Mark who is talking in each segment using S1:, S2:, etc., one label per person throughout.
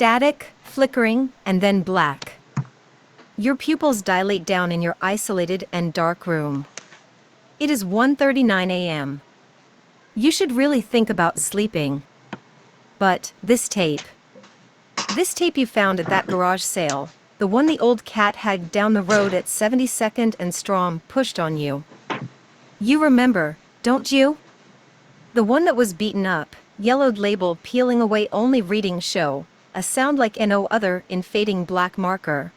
S1: Static, flickering, and then black. Your pupils dilate down in your isolated and dark room. It is 1:39 a.m. You should really think about sleeping. But this tape you found at that garage sale, the one the old cat had down the road at 72nd and Strom pushed on you. You remember, don't you? The one that was beaten up, yellowed label peeling away only reading show, a sound like no other in fading black marker.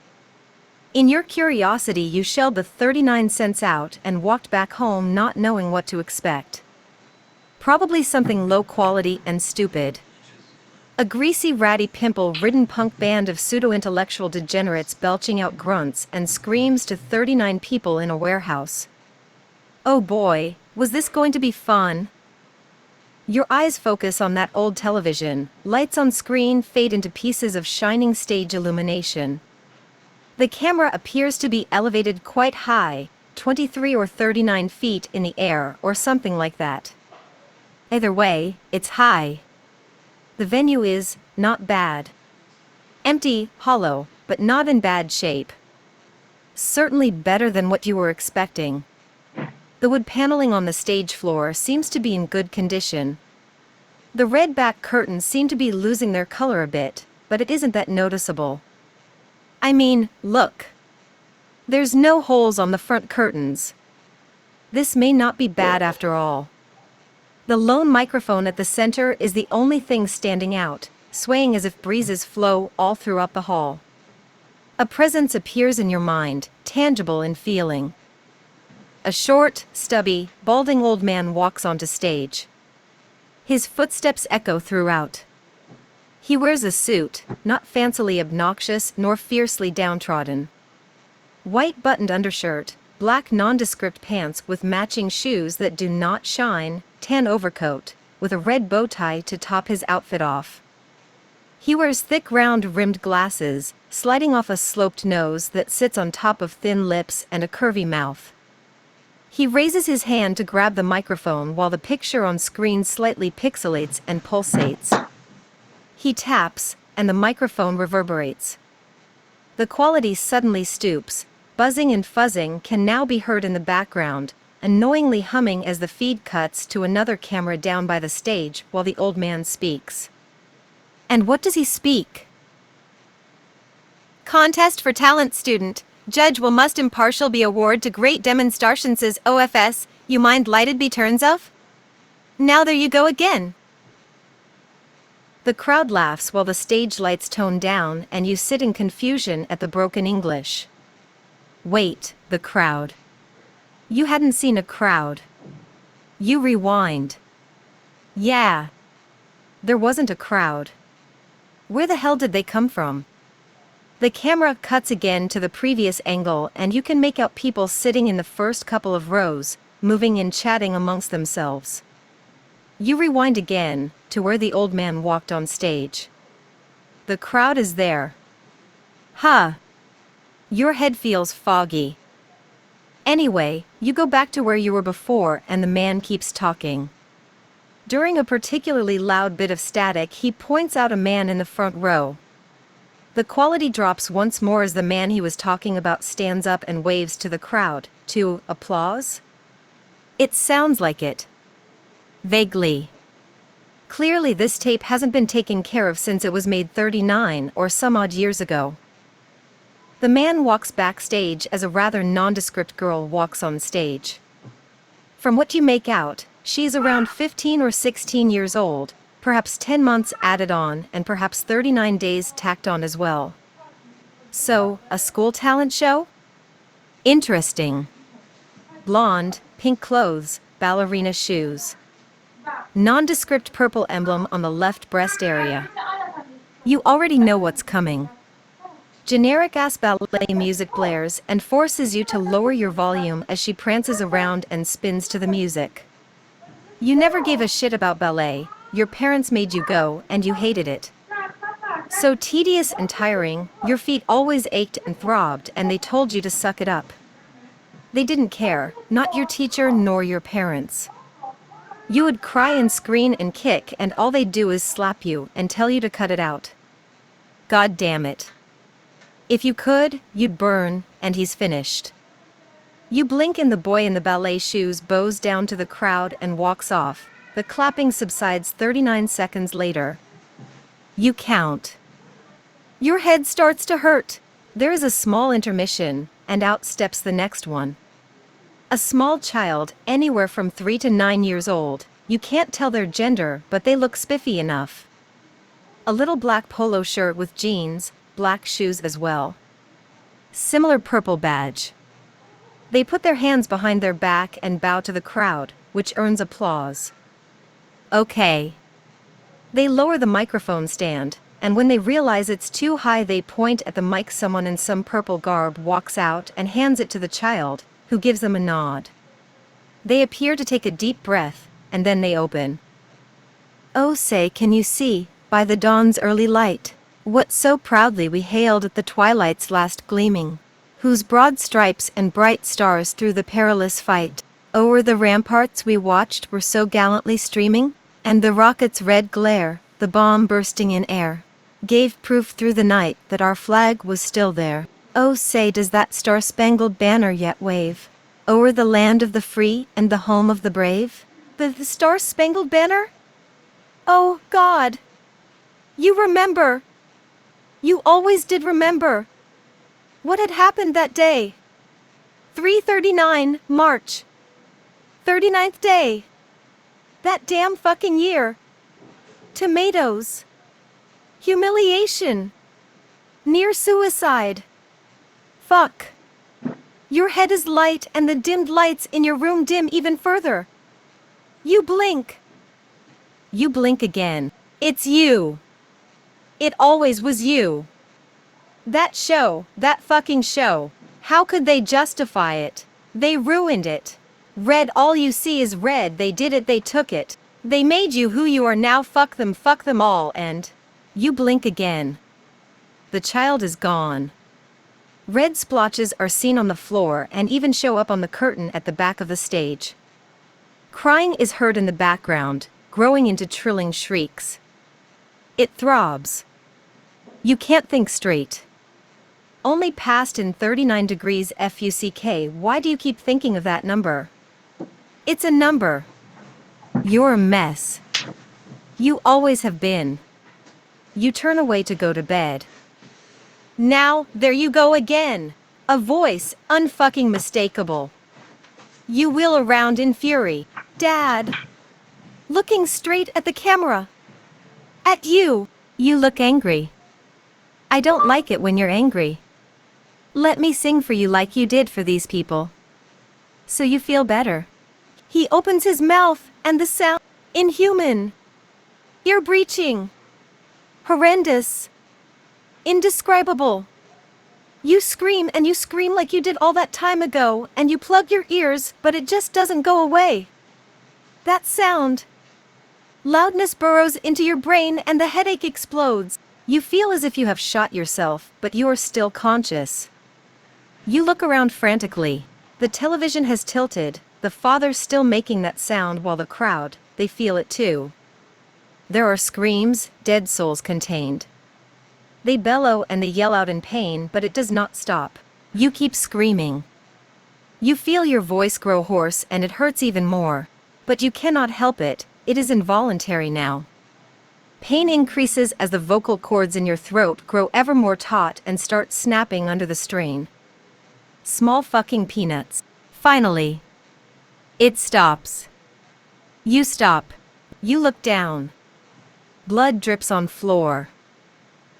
S1: In your curiosity you shelled the 39 cents out and walked back home not knowing what to expect. Probably something low quality and stupid. A greasy, ratty, pimple-ridden punk band of pseudo-intellectual degenerates belching out grunts and screams to 39 people in a warehouse. Oh boy, was this going to be fun? Your eyes focus on that old television, lights on screen fade into pieces of shining stage illumination. The camera appears to be elevated quite high, 23 or 39 feet in the air or something like that. Either way, it's high. The venue is not bad. Empty, hollow, but not in bad shape. Certainly better than what you were expecting. The wood paneling on the stage floor seems to be in good condition. The red back curtains seem to be losing their color a bit, but it isn't that noticeable. I mean, look. There's no holes on the front curtains. This may not be bad after all. The lone microphone at the center is the only thing standing out, swaying as if breezes flow all throughout the hall. A presence appears in your mind, tangible in feeling. A short, stubby, balding old man walks onto stage. His footsteps echo throughout. He wears a suit, not fancily obnoxious nor fiercely downtrodden. White buttoned undershirt, black nondescript pants with matching shoes that do not shine, tan overcoat, with a red bow tie to top his outfit off. He wears thick round-rimmed glasses, sliding off a sloped nose that sits on top of thin lips and a curvy mouth. He raises his hand to grab the microphone while the picture on screen slightly pixelates and pulsates. He taps, and the microphone reverberates. The quality suddenly stoops. Buzzing and fuzzing can now be heard in the background, annoyingly humming as the feed cuts to another camera down by the stage while the old man speaks. And what does he speak? Contest for talent student. Judge will must impartial be award to great demonstrations as OFS, you mind lighted be turns of? Now there you go again. The crowd laughs while the stage lights tone down and you sit in confusion at the broken English. Wait, the crowd. You hadn't seen a crowd. You rewind. Yeah. There wasn't a crowd. Where the hell did they come from? The camera cuts again to the previous angle and you can make out people sitting in the first couple of rows, moving and chatting amongst themselves. You rewind again, to where the old man walked on stage. The crowd is there. Huh. Your head feels foggy. Anyway, you go back to where you were before and the man keeps talking. During a particularly loud bit of static, he points out a man in the front row. The quality drops once more as the man he was talking about stands up and waves to the crowd, to applause? It sounds like it. Vaguely. Clearly this tape hasn't been taken care of since it was made 39 or some odd years ago. The man walks backstage as a rather nondescript girl walks on stage. From what you make out, she's around 15 or 16 years old, perhaps 10 months added on and perhaps 39 days tacked on as well. So, a school talent show? Interesting. Blonde, pink clothes, ballerina shoes. Nondescript purple emblem on the left breast area. You already know what's coming. Generic-ass ballet music blares and forces you to lower your volume as she prances around and spins to the music. You never gave a shit about ballet, your parents made you go and you hated it. So tedious and tiring, your feet always ached and throbbed and they told you to suck it up. They didn't care, not your teacher nor your parents. You would cry and scream and kick and all they'd do is slap you and tell you to cut it out. God damn it. If you could, you'd burn, and he's finished. You blink and the boy in the ballet shoes bows down to the crowd and walks off. The clapping subsides 39 seconds later. You count. Your head starts to hurt. There is a small intermission, and out steps the next one. A small child, anywhere from 3 to 9 years old. You can't tell their gender, but they look spiffy enough. A little black polo shirt with jeans, black shoes as well. Similar purple badge. They put their hands behind their back and bow to the crowd, which earns applause. Okay. They lower the microphone stand, and when they realize it's too high they point at the mic. Someone in some purple garb walks out and hands it to the child, who gives them a nod. They appear to take a deep breath, and then they open. Oh, say, can you see, by the dawn's early light, what so proudly we hailed at the twilight's last gleaming, whose broad stripes and bright stars through the perilous fight, o'er the ramparts we watched were so gallantly streaming, and the rocket's red glare, the bomb bursting in air, gave proof through the night that our flag was still there. Oh, say, does that star-spangled banner yet wave, o'er the land of the free and the home of the brave? The star-spangled banner? Oh, God! You remember! You always did remember! What had happened that day? 339, March. 39th day. That damn fucking year. Tomatoes. Humiliation. Near suicide. Fuck. Your head is light and the dimmed lights in your room dim even further. You blink. You blink again. It's you. It always was you. That show, that fucking show. How could they justify it? They ruined it. Red, all you see is red. They did it, they took it. They made you who you are now. Fuck them all. And you blink again. The child is gone. Red splotches are seen on the floor and even show up on the curtain at the back of the stage. Crying is heard in the background, growing into trilling shrieks. It throbs. You can't think straight. Only passed in 39 degrees FUCK. Why do you keep thinking of that number? It's a number. You're a mess. You always have been. You turn away to go to bed. Now, there you go again. A voice, unfucking mistakable. You wheel around in fury. Dad. Looking straight at the camera. At you. You look angry. I don't like it when you're angry. Let me sing for you like you did for these people. So you feel better. He opens his mouth, and the sound, inhuman. Ear-breaching. Horrendous. Indescribable. You scream and you scream like you did all that time ago, and you plug your ears, but it just doesn't go away. That sound. Loudness burrows into your brain and the headache explodes. You feel as if you have shot yourself, but you are still conscious. You look around frantically. The television has tilted, the father's still making that sound while the crowd, they feel it too. There are screams, dead souls contained. They bellow and they yell out in pain, but it does not stop. You keep screaming. You feel your voice grow hoarse and it hurts even more. But you cannot help it, it is involuntary now. Pain increases as the vocal cords in your throat grow ever more taut and start snapping under the strain. Small fucking peanuts. Finally. It stops. You stop. You look down. Blood drips on floor.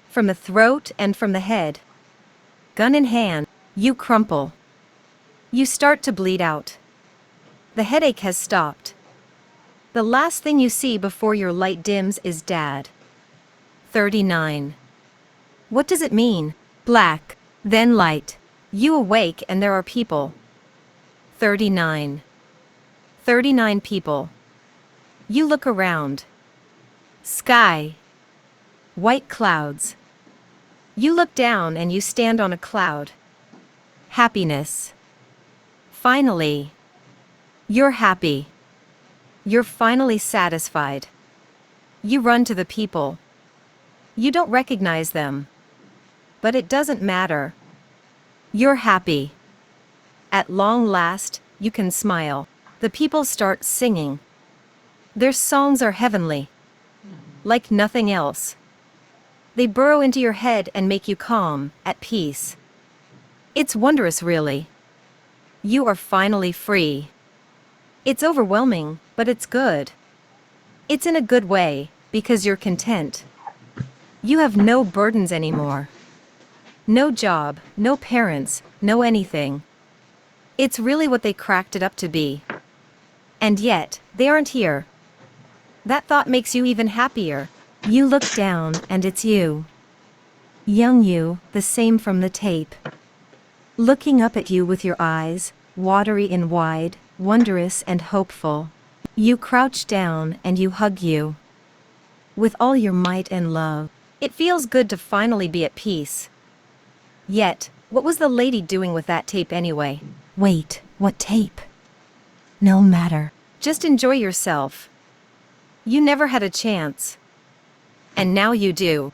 S1: From the throat and from the head. Gun in hand, you crumple. You start to bleed out. The headache has stopped. The last thing you see before your light dims is Dad. 39. What does it mean? Black, then light. You awake and there are people. 39. 39 people. You look around. Sky. White clouds. You look down and you stand on a cloud. Happiness. Finally. You're happy. You're finally satisfied. You run to the people. You don't recognize them. But it doesn't matter. You're happy. At long last, you can smile. The people start singing. Their songs are heavenly. Like nothing else. They burrow into your head and make you calm, at peace. It's wondrous, really. You are finally free. It's overwhelming, but it's good. It's in a good way, because you're content. You have no burdens anymore. No job, no parents, no anything. It's really what they cracked it up to be. And yet, they aren't here. That thought makes you even happier. You look down, and it's you. Young you, the same from the tape. Looking up at you with your eyes, watery and wide, wondrous and hopeful. You crouch down and you hug you. With all your might and love. It feels good to finally be at peace. Yet, what was the lady doing with that tape anyway?
S2: Wait, what tape? No matter.
S1: Just enjoy yourself. You never had a chance. And now you do.